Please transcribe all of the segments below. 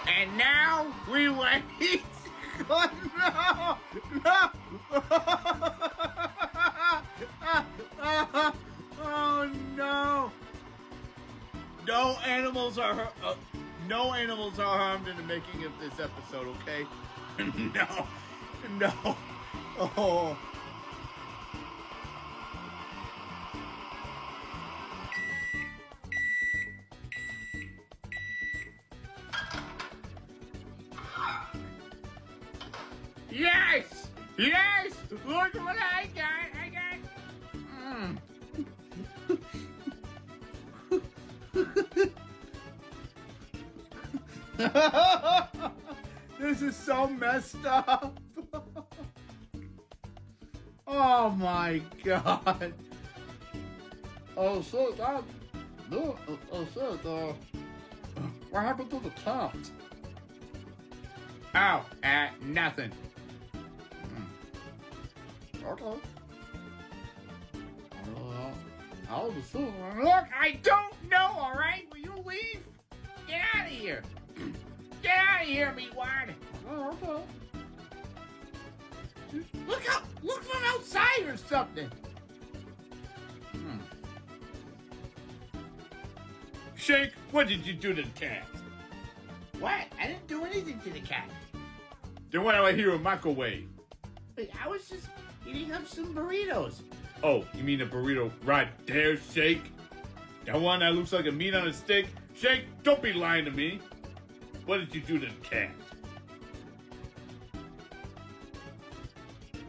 And now we wait. Oh no! Oh no! No animals are harmed in the making of this episode. Okay? No. Oh. Yes! Look what I got! This is so messed up. Oh my god. Oh shit, Dad. No, oh shit, what happened to the cat? Oh, nothing. Okay. I'll be soon. Look, I don't know, alright? Will you leave? Get out of here. Get out of here, meatwad. Oh, okay. Look from outside or something. Shake, what did you do to the cat? What? I didn't do anything to the cat. Then why do I hear a microwave? Wait, I was just eating up some burritos. Oh, you mean a burrito right there, Shake? That one that looks like a meat on a stick? Shake, don't be lying to me. What did you do to the cat?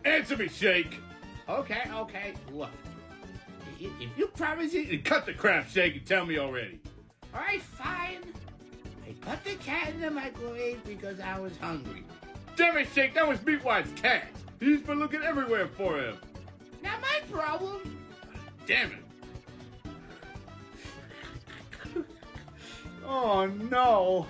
Answer me, Shake. Okay. Look, if you promise it, cut the crap, Shake, and tell me already. All right, fine. I put the cat in the microwave because I was hungry. Damn it, Shake, that was Meatwad's cat. He's been looking everywhere for him. Not my problem. Damn it. Oh, no.